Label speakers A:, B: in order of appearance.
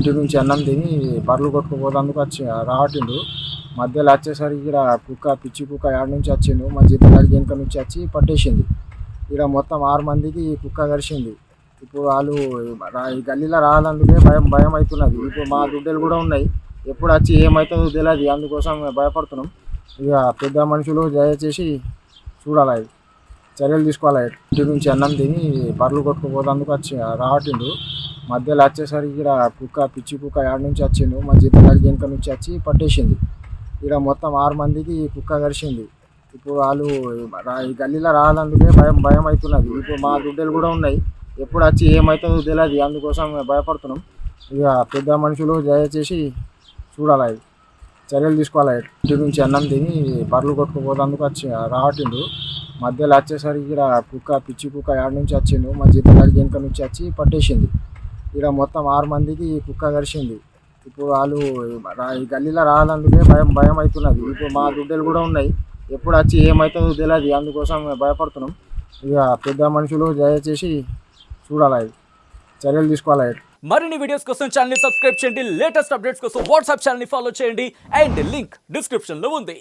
A: ఇంటి నుంచి అన్నం తిని బర్రెలు కొట్టుకుపోయేందుకు రావట్టిండు. మధ్యలో వచ్చేసరికి ఇక్కడ కుక్క పిచ్చి కుక్క ఏడ నుంచి వచ్చిండు మా జీతగాడి వెనుక నుంచి వచ్చి పట్టేసింది. ఇక్కడ మొత్తం 6 మందికి కుక్క కరిచింది. ఇప్పుడు వాళ్ళు ఈ గల్లీలో రావాలందుకే భయం అవుతున్నది. ఇప్పుడు మా దుడ్డలు కూడా ఉన్నాయి, ఎప్పుడు వచ్చి ఏమవుతుందో తెలియదు, అందుకోసం భయపడుతున్నాం. ఇక పెద్ద మనుషులు దయచేసి చూడాలి, చర్యలు తీసుకోవాలి. ఇంటి నుంచి అన్నం తిని బర్రెలు కొట్టుకుపోయేందుకు రావట్టిండు. మధ్యలో వచ్చేసరికి ఇక్కడ కుక్క పిచ్చి కుక్క ఏడ నుంచి వచ్చిండు మా జీతగాడి వెనుక నుంచి వచ్చి పట్టేసింది. ఇక్కడ మొత్తం 6 మందికి కుక్క కరిచింది. ఇప్పుడు వాళ్ళు ఈ గల్లీలో రావాలందుకే భయం అవుతున్నది. ఇప్పుడు మా దుడ్డలు కూడా ఉన్నాయి, ఎప్పుడు వచ్చి ఏమవుతుందో తెలియదు, అందుకోసం భయపడుతున్నాం. ఇక పెద్ద మనుషులు దయచేసి చూడాలి, చర్యలు తీసుకోవాలి. ఇంటి నుంచి అన్నం తిని బర్రెలు కొట్టుకుపోయేందుకు రావట్టిండు. మధ్యలో వచ్చేసరికి ఇక్కడ కుక్క పిచ్చి కుక్క ఏడ నుంచి వచ్చిండు మా జీతగాడి వెనుక నుంచి వచ్చి పట్టేసింది. ఇక్కడ మొత్తం 6 మందికి కుక్క కరిచింది. ఇప్పుడు వాళ్ళు ఈ గల్లీలో రావాలందుకే భయం అవుతున్నది. ఇప్పుడు మా దుడ్డలు కూడా ఉన్నాయి, ఎప్పుడు వచ్చి ఏమవుతుందో తెలియదు, అందుకోసం భయపడుతున్నాం. ఇక పెద్ద మనుషులు దయచేసి చూడాలి, చర్యలు తీసుకోవాలి.
B: మరిన్ని వీడియోస్ కోసం ఛానల్ ని సబ్స్క్రైబ్ చేయండి. లేటెస్ట్ అప్డేట్స్ కోసం వాట్సాప్ ఛానల్ ని ఫాలో చేయండి. అండ్ లింక్ డిస్క్రిప్షన్ లో ఉంది.